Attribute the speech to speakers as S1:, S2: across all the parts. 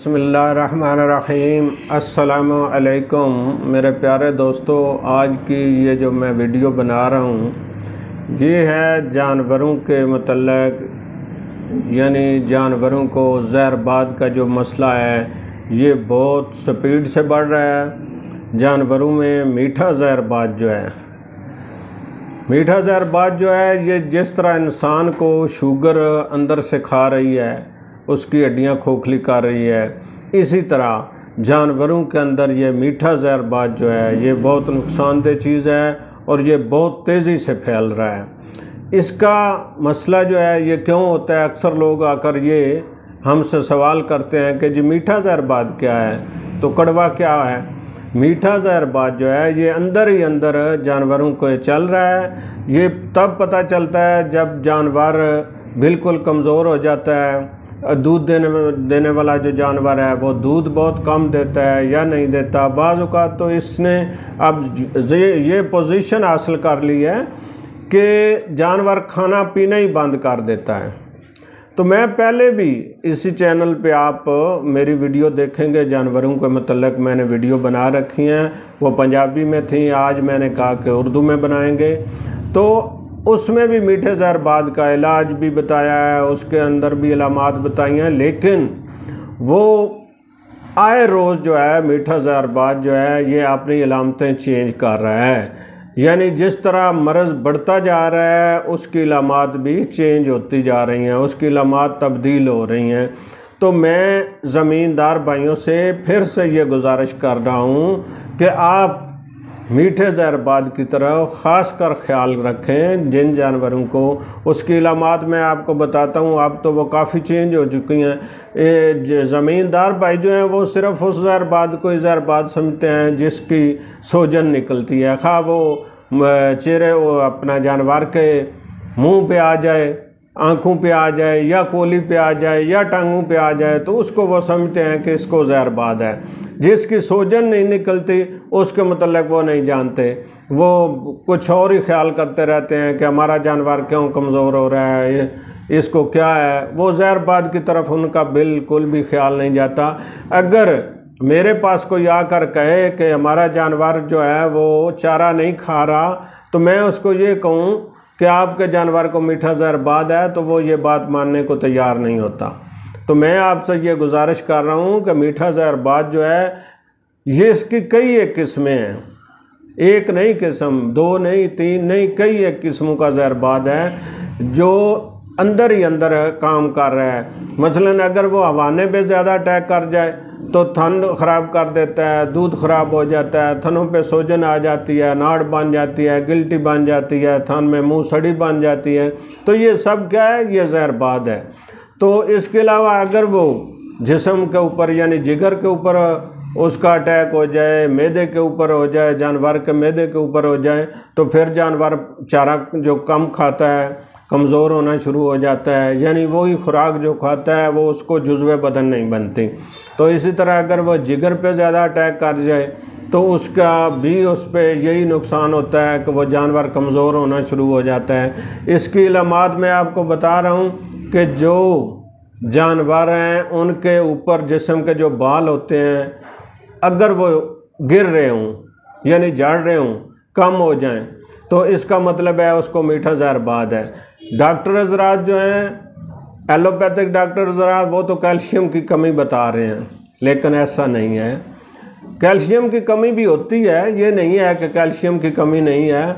S1: बिस्मिल्लाहिर्रहमानिर्रहीम। अस्सलामु अलैकुम मेरे प्यारे दोस्तों। आज की ये जो मैं वीडियो बना रहा हूँ ये है जानवरों के मतलब, यानी जानवरों को जहरबाद का जो मसला है ये बहुत स्पीड से बढ़ रहा है। जानवरों में मीठा जहरबाद जो है ये जिस तरह इंसान को शुगर अंदर से खा रही है, उसकी हड्डियां खोखली कर रही है, इसी तरह जानवरों के अंदर ये मीठा जहरबाद जो है ये बहुत नुकसानदेह चीज़ है और ये बहुत तेज़ी से फैल रहा है। इसका मसला जो है ये क्यों होता है, अक्सर लोग आकर ये हमसे सवाल करते हैं कि जी मीठा जहरबाद क्या है, तो कड़वा क्या है। मीठा जहरबाद जो है ये अंदर ही अंदर जानवरों को चल रहा है। ये तब पता चलता है जब जानवर बिल्कुल कमज़ोर हो जाता है। दूध देने वाला जो जानवर है वो दूध बहुत कम देता है या नहीं देता। बाज़ औक़ात तो इसने अब ये पोजीशन हासिल कर ली है कि जानवर खाना पीना ही बंद कर देता है। तो मैं पहले भी इसी चैनल पे आप मेरी वीडियो देखेंगे, जानवरों के मतलब मैंने वीडियो बना रखी हैं, वो पंजाबी में थी, आज मैंने कहा कि उर्दू में बनाएंगे। तो उसमें भी मीठे जहरबाद का इलाज भी बताया है, उसके अंदर भी अलामात बताई हैं, लेकिन वो आए रोज़ जो है मीठा जहरबाद जो है ये अपनी अलामतें चेंज कर रहा है। यानी जिस तरह मर्ज़ बढ़ता जा रहा है उसकी अलामात भी चेंज होती जा रही हैं, उसकी अलामात तब्दील हो रही हैं। तो मैं ज़मींदार भाइयों से फिर से ये गुजारिश कर रहा हूँ कि आप मीठे जहरबाद की तरफ ख़ास कर ख्याल रखें जिन जानवरों को। उसकी अलामात मैं आपको बताता हूँ, अब तो वो काफ़ी चेंज हो चुकी हैं। ज़मींदार भाई जो हैं वो सिर्फ़ उस जहरबाद को जहरबाद समझते हैं जिसकी सोजन निकलती है, खा वो चेहरे वो अपना जानवर के मुंह पे आ जाए, आँखों पे आ जाए, या कोली पे आ जाए, या टांगों पे आ जाए, तो उसको वो समझते हैं कि इसको जहरबाद है। जिसकी सोजन नहीं निकलती उसके मतलब वो नहीं जानते, वो कुछ और ही ख्याल करते रहते हैं कि हमारा जानवर क्यों कमज़ोर हो रहा है, इसको क्या है। वो जहरबाद की तरफ उनका बिल्कुल भी ख्याल नहीं जाता। अगर मेरे पास कोई आकर कहे कि हमारा जानवर जो है वो चारा नहीं खा रहा, तो मैं उसको ये कहूँ कि आपके जानवर को मीठा जहरबाद है, तो वो ये बात मानने को तैयार नहीं होता। तो मैं आपसे ये गुजारिश कर रहा हूँ कि मीठा जहरबाद जो है ये इसकी कई एक किस्में हैं, एक नहीं किस्म, दो नहीं, तीन नहीं, कई एक किस्मों का जहरबाद है जो अंदर ही अंदर काम कर रहा है। मसलन अगर वो हवाने पे ज़्यादा अटैक कर जाए तो थन ख़राब कर देता है, दूध ख़राब हो जाता है, थनों पे सोजन आ जाती है, नाड़ बन जाती है, गिल्टी बन जाती है, थन में मुंह सड़ी बन जाती है। तो ये सब क्या है, ये जहरबाद है। तो इसके अलावा अगर वो जिस्म के ऊपर यानी जिगर के ऊपर उसका अटैक हो जाए, मैदे के ऊपर हो जाए, जानवर के मैदे के ऊपर हो जाए, तो फिर जानवर चारा जो कम खाता है कमज़ोर होना शुरू हो जाता है, यानी वही खुराक जो खाता है वो उसको जुज़्वे बदन नहीं बनती। तो इसी तरह अगर वो जिगर पे ज़्यादा अटैक कर जाए तो उसका भी उस पर यही नुकसान होता है कि वो जानवर कमज़ोर होना शुरू हो जाता है। इसकी अलामात मैं आपको बता रहा हूँ कि जो जानवर हैं उनके ऊपर जिस्म के जो बाल होते हैं अगर वो गिर रहे हों यानी झड़ रहे हों, कम हो जाएं, तो इसका मतलब है उसको मीठा जहरबाद है। डॉक्टर हज़रात जो हैं एलोपैथिक डॉक्टर हज़रात वो तो कैल्शियम की कमी बता रहे हैं, लेकिन ऐसा नहीं है। कैल्शियम की कमी भी होती है, ये नहीं है कि कैल्शियम की कमी नहीं है,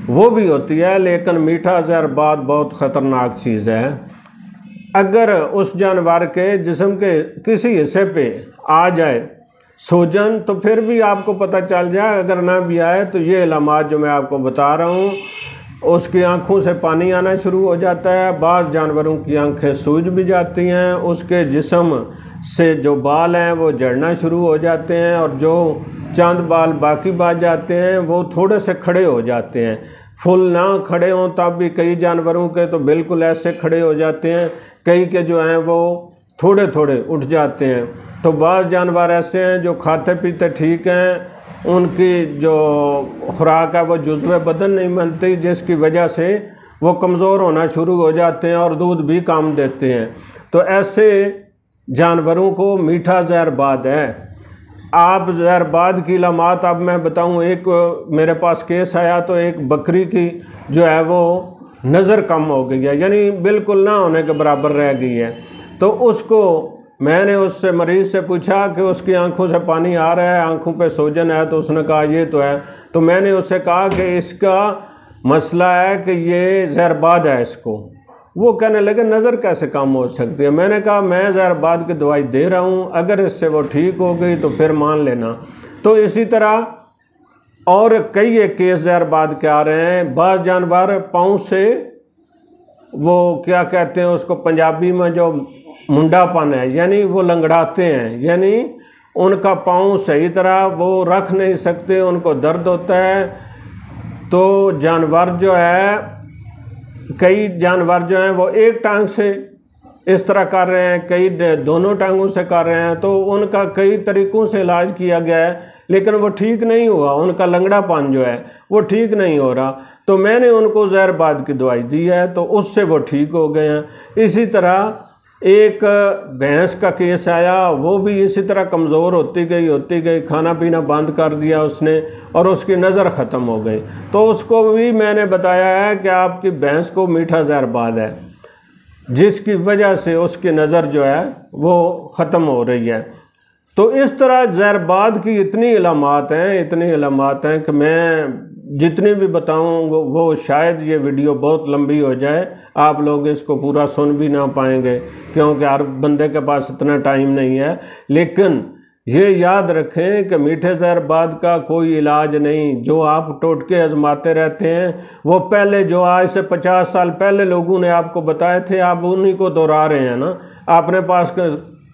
S1: वो भी होती है, लेकिन मीठा जहरबाद बहुत ख़तरनाक चीज़ है। अगर उस जानवर के जिस्म के किसी हिस्से पे आ जाए सोजन तो फिर भी आपको पता चल जाए, अगर ना भी आए तो ये अलामात जो मैं आपको बता रहा हूँ, उसकी आँखों से पानी आना शुरू हो जाता है, बाज़ जानवरों की आँखें सूज भी जाती हैं, उसके जिस्म से जो बाल हैं वो झड़ना शुरू हो जाते हैं, और जो चंद बाल बाकी बच जाते हैं वो थोड़े से खड़े हो जाते हैं। फुल ना खड़े हों तब भी कई जानवरों के तो बिल्कुल ऐसे खड़े हो जाते हैं, कई के जो हैं वो थोड़े थोड़े उठ जाते हैं। तो बाज़ जानवर ऐसे हैं जो खाते पीते ठीक हैं, उनकी जो खुराक है वो जुज़्वे बदन नहीं बनती, जिसकी वजह से वो कमज़ोर होना शुरू हो जाते हैं और दूध भी कम देते हैं। तो ऐसे जानवरों को मीठा जहरबाद है। आप जहरबाद की इलामात अब मैं बताऊं, एक मेरे पास केस आया तो एक बकरी की जो है वो नज़र कम हो गई है, यानी बिल्कुल ना होने के बराबर रह गई है। तो उसको मैंने उससे मरीज़ से पूछा कि उसकी आंखों से पानी आ रहा है, आंखों पे सूजन है, तो उसने कहा ये तो है। तो मैंने उससे कहा कि इसका मसला है कि ये जहरबाद है इसको। वो कहने लगे नज़र कैसे कम हो सकती है। मैंने कहा मैं जहरबाद की दवाई दे रहा हूँ, अगर इससे वो ठीक हो गई तो फिर मान लेना। तो इसी तरह और कई एक केस जहरबाद के आ रहे हैं। बाज़ जानवर पाँव से वो क्या कहते हैं उसको पंजाबी में जो मुंडापन है, यानी वो लंगड़ाते हैं, यानी उनका पाँव सही तरह वो रख नहीं सकते, उनको दर्द होता है। तो जानवर जो है, कई जानवर जो हैं वो एक टांग से इस तरह कर रहे हैं, कई दोनों टांगों से कर रहे हैं। तो उनका कई तरीक़ों से इलाज किया गया है, लेकिन वो ठीक नहीं हुआ, उनका लंगड़ापन जो है वो ठीक नहीं हो रहा। तो मैंने उनको जहरबाद की दवाई दी है, तो उससे वो ठीक हो गए हैं। इसी तरह एक भैंस का केस आया, वो भी इसी तरह कमज़ोर होती गई, खाना पीना बंद कर दिया उसने और उसकी नज़र ख़त्म हो गई। तो उसको भी मैंने बताया है कि आपकी भैंस को मीठा जहरबाद है, जिसकी वजह से उसकी नज़र जो है वो ख़त्म हो रही है। तो इस तरह जहरबाद की इतनी इलामात हैं कि मैं जितनी भी बताऊँ वो शायद ये वीडियो बहुत लंबी हो जाए, आप लोग इसको पूरा सुन भी ना पाएंगे, क्योंकि हर बंदे के पास इतना टाइम नहीं है। लेकिन ये याद रखें कि मीठे जहरबाद का कोई इलाज नहीं। जो आप टोटके आजमाते रहते हैं, वो पहले जो आज से 50 साल पहले लोगों ने आपको बताए थे, आप उन्हीं को दोहरा रहे हैं ना। अपने पास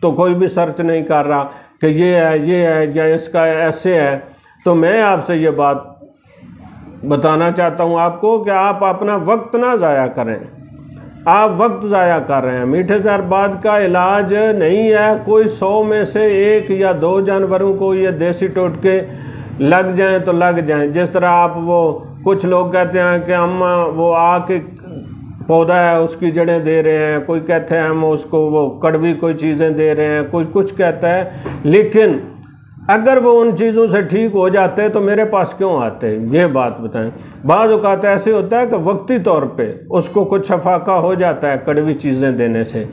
S1: तो कोई भी सर्च नहीं कर रहा कि ये है या इसका ऐसे है। तो मैं आपसे ये बात बताना चाहता हूँ आपको कि आप अपना वक्त ना ज़ाया करें, आप वक्त ज़ाया कर रहे हैं। मीठे जहरबाद का इलाज नहीं है, कोई 100 में से 1 या 2 जानवरों को ये देसी टोटके लग जाएं तो लग जाएं। जिस तरह आप वो कुछ लोग कहते हैं कि हम वो आके पौधा है उसकी जड़ें दे रहे हैं, कोई कहते हैं हम उसको वो कड़वी कोई चीज़ें दे रहे हैं, कोई कुछ कहता है। लेकिन अगर वो उन चीज़ों से ठीक हो जाते हैं तो मेरे पास क्यों आते हैं, ये बात बताएं। बाज़ औक़ात ऐसे होता है कि वक्ती तौर पे उसको कुछ शफाका हो जाता है कड़वी चीज़ें देने से।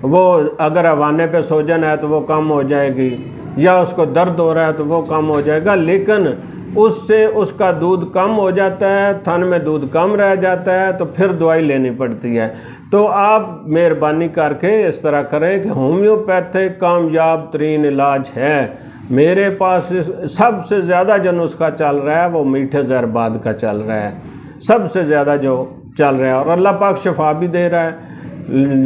S1: वो अगर हवाने पे सूजन है तो वो कम हो जाएगी, या उसको दर्द हो रहा है तो वो कम हो जाएगा, लेकिन उससे उसका दूध कम हो जाता है, थन में दूध कम रह जाता है, तो फिर दवाई लेनी पड़ती है। तो आप मेहरबानी करके इस तरह करें कि होम्योपैथिक कामयाब तरीन इलाज है। मेरे पास सबसे ज़्यादा जो नुस्खा चल रहा है वो मीठे जहरबाद का चल रहा है, सबसे ज़्यादा जो चल रहा है, और अल्लाह पाक शफा भी दे रहा है,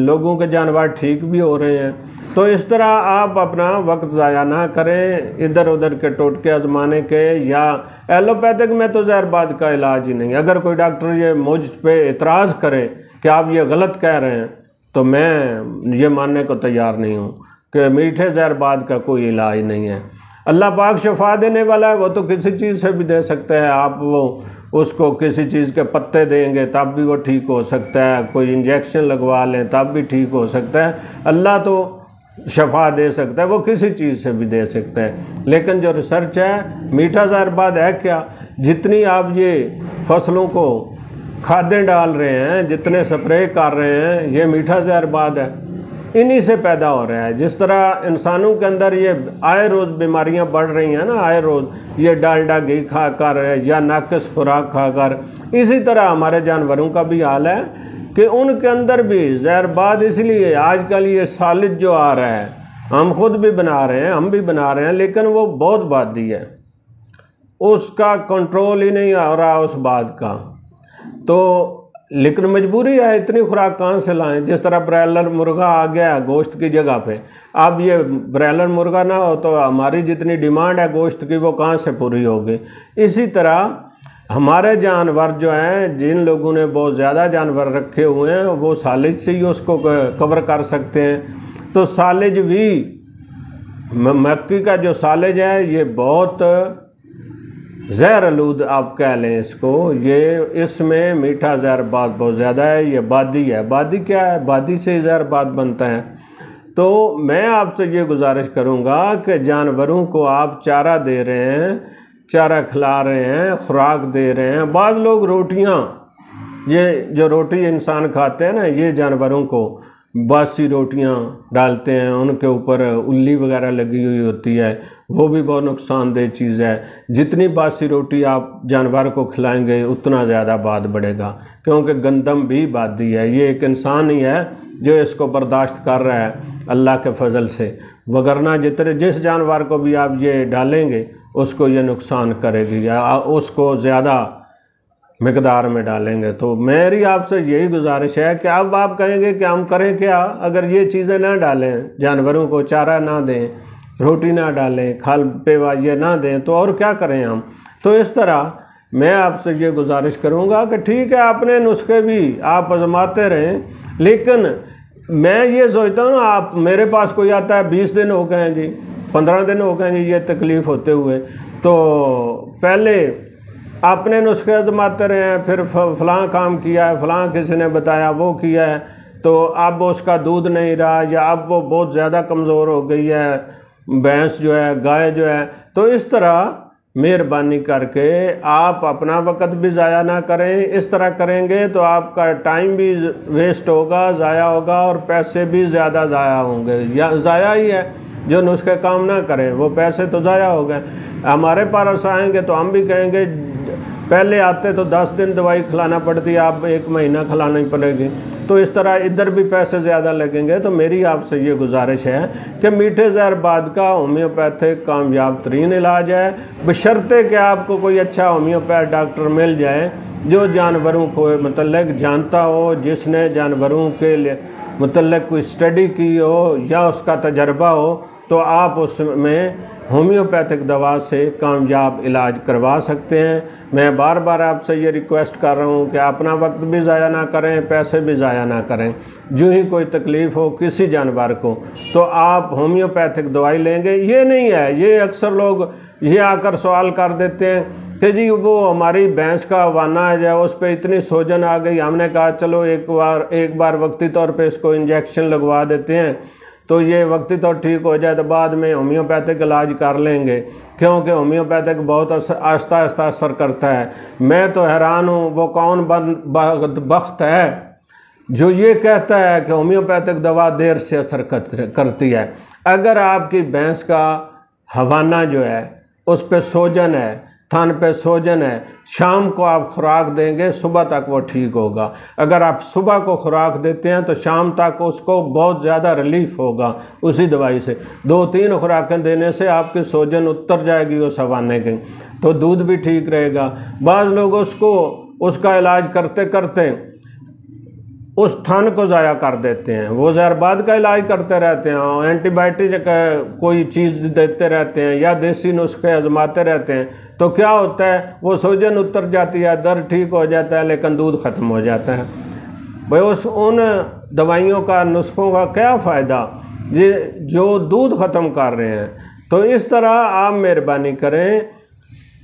S1: लोगों के जानवर ठीक भी हो रहे हैं। तो इस तरह आप अपना वक्त ज़ाया ना करें इधर उधर के टोटके आजमाने के, या एलोपैथिक में तो जहरबाद का इलाज ही नहीं। अगर कोई डॉक्टर ये मुझ पे इतराज़ करे कि आप ये गलत कह रहे हैं, तो मैं ये मानने को तैयार नहीं हूँ कि मीठे जहरबाद का कोई इलाज नहीं है। अल्लाह पाक शफा देने वाला है, वो तो किसी चीज़ से भी दे सकता है। आप वो उसको किसी चीज़ के पत्ते देंगे तब भी वो ठीक हो सकता है, कोई इंजेक्शन लगवा लें तब भी ठीक हो सकता है। अल्लाह तो शफा दे सकता है, वो किसी चीज़ से भी दे सकता है। लेकिन जो रिसर्च है, मीठा जहरबाद है क्या? जितनी आप ये फसलों को खादें डाल रहे हैं, जितने स्प्रे कर रहे हैं, ये मीठा जहरबाद है, इन्हीं से पैदा हो रहा है। जिस तरह इंसानों के अंदर ये आए रोज़ बीमारियां बढ़ रही हैं ना, आए रोज़ ये डालडा घी खाकर या नाकिस खुराक खाकर, इसी तरह हमारे जानवरों का भी हाल है कि उनके अंदर भी जहरबाद। इसलिए आजकल ये सालिद जो आ रहा है, हम खुद भी बना रहे हैं, हम भी बना रहे हैं, लेकिन वो बहुत बादी है, उसका कंट्रोल ही नहीं हो रहा उस बात का। तो लेकिन मजबूरी है, इतनी खुराक कहाँ से लाएं? जिस तरह ब्रायलर मुर्गा आ गया गोश्त की जगह पे, अब ये ब्रायलर मुर्गा ना हो तो हमारी जितनी डिमांड है गोश्त की वो कहाँ से पूरी होगी। इसी तरह हमारे जानवर जो हैं, जिन लोगों ने बहुत ज़्यादा जानवर रखे हुए हैं, वो सालिज से ही उसको कवर कर सकते हैं। तो सालिज भी, मक्की का जो सालिज है ये बहुत जहरआलूद आप कह लें इसको, ये इसमें मीठा जहरबाद बहुत ज़्यादा है। ये बादी है। बादी क्या है? बादी से जहरबाद बनता है। तो मैं आपसे ये गुजारिश करूँगा कि जानवरों को आप चारा दे रहे हैं, चारा खिला रहे हैं, खुराक दे रहे हैं। बाद लोग रोटियाँ, ये जो रोटी इंसान खाते हैं ना, ये जानवरों को बासी रोटियां डालते हैं, उनके ऊपर उल्ली वगैरह लगी हुई होती है, वो भी बहुत नुकसानदेह चीज़ है। जितनी बासी रोटी आप जानवर को खिलाएंगे उतना ज़्यादा बाद बढ़ेगा, क्योंकि गंदम भी बादी है। ये एक इंसान ही है जो इसको बर्दाश्त कर रहा है अल्लाह के फजल से, वगरना जिस जानवर को भी आप ये डालेंगे उसको ये नुकसान करेगी या उसको ज़्यादा मिकदार में डालेंगे। तो मेरी आपसे यही गुजारिश है कि अब आप कहेंगे कि हम करें क्या, अगर ये चीज़ें ना डालें, जानवरों को चारा ना दें, रोटी ना डालें, खाल पेवा ये ना दें, तो और क्या करें हम। तो इस तरह मैं आपसे ये गुजारिश करूँगा कि ठीक है, अपने नुस्खे भी आप आजमाते रहें, लेकिन मैं ये सोचता हूँ ना, आप मेरे पास कोई आता है 20 दिन हो गए हैं जी, 15 दिन हो गए हैं जी ये तकलीफ़ होते हुए, तो पहले अपने नुस्खे आजमाते रहे हैं, फिर फ़लाँ काम किया है, फ़लाँ किसी ने बताया वो किया है, तो अब उसका दूध नहीं रहा, या अब वो बहुत ज़्यादा कमज़ोर हो गई है भैंस जो है, गाय जो है। तो इस तरह मेहरबानी करके आप अपना वक़्त भी ज़ाया ना करें। इस तरह करेंगे तो आपका टाइम भी वेस्ट होगा, ज़ाया होगा, और पैसे भी ज़्यादा ज़ाया होंगे। या ज़ाया ही है, जो नुस्खे काम ना करें वो पैसे तो ज़ाया हो गए। हमारे पास आएंगे तो हम भी कहेंगे, पहले आते तो 10 दिन दवाई खिलाना पड़ती है, आप 1 महीना खिलानी पड़ेगी। तो इस तरह इधर भी पैसे ज़्यादा लगेंगे। तो मेरी आपसे ये गुजारिश है कि मीठे जहरबाद का होम्योपैथिक कामयाब तरीन इलाज है, बशर्ते कि आपको कोई अच्छा होम्योपैथ डॉक्टर मिल जाए जो जानवरों को मतलब जानता हो, जिसने जानवरों के लिए मतलब कोई स्टडी की हो या उसका तजर्बा हो, तो आप उसमें होम्योपैथिक दवा से कामयाब इलाज करवा सकते हैं। मैं बार बार आपसे ये रिक्वेस्ट कर रहा हूँ कि अपना वक्त भी ज़ाया ना करें, पैसे भी ज़ाया ना करें। जो ही कोई तकलीफ़ हो किसी जानवर को, तो आप होम्योपैथिक दवाई लेंगे। ये नहीं है, ये अक्सर लोग ये आकर सवाल कर देते हैं कि जी वो हमारी भैंस का वाना है, उस पर इतनी सोजन आ गई, हमने कहा चलो एक बार वक्ती तौर पे इसको इंजेक्शन लगवा देते हैं, तो ये वक्ती तौर ठीक हो जाए, तो बाद में होम्योपैथिक इलाज कर लेंगे, क्योंकि होम्योपैथिक बहुत आहिस्ता आहिस्ता असर करता है। मैं तो हैरान हूँ, वो कौन बख्त है जो ये कहता है कि होम्योपैथिक दवा देर से असर करती है। अगर आपकी भैंस का हवाना जो है उस पर सोजन है, थन पे सोजन है, शाम को आप खुराक देंगे, सुबह तक वो ठीक होगा। अगर आप सुबह को खुराक देते हैं तो शाम तक उसको बहुत ज़्यादा रिलीफ होगा उसी दवाई से। 2-3 खुराकें देने से आपकी सोजन उतर जाएगी उस हवाने की, तो दूध भी ठीक रहेगा। बाज़ लोग उसका इलाज करते करते उस थन को ज़ाया कर देते हैं, वो जहरबाद का इलाज करते रहते हैं, एंटीबायोटिक कोई चीज़ देते रहते हैं या देसी नुस्खे आजमाते रहते हैं। तो क्या होता है, वो सूजन उतर जाती है, दर्द ठीक हो जाता है, लेकिन दूध ख़त्म हो जाता है। भाई उन दवाइयों का, नुस्खों का क्या फ़ायदा जो दूध ख़त्म कर रहे हैं। तो इस तरह आप मेहरबानी करें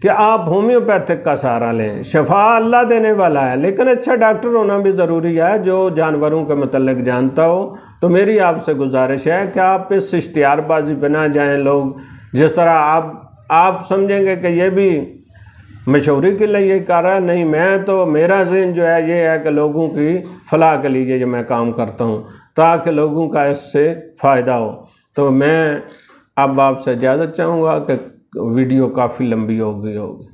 S1: कि आप होम्योपैथिक का सहारा लें। शफा अल्लाह देने वाला है, लेकिन अच्छा डॉक्टर होना भी ज़रूरी है जो जानवरों के मतलब जानता हो। तो मेरी आपसे गुजारिश है कि आप इस इश्तिहारबाजी पे ना जाएं। लोग जिस तरह आप समझेंगे कि ये भी मशहूरी के लिए ये कर रहा है, नहीं, मैं तो मेरा ज़हन जो है ये है कि लोगों की फलाह के लिए ये मैं काम करता हूँ, ताकि लोगों का इससे फ़ायदा हो। तो मैं अब आपसे इजाज़त चाहूँगा कि वीडियो काफ़ी लंबी हो गई होगी।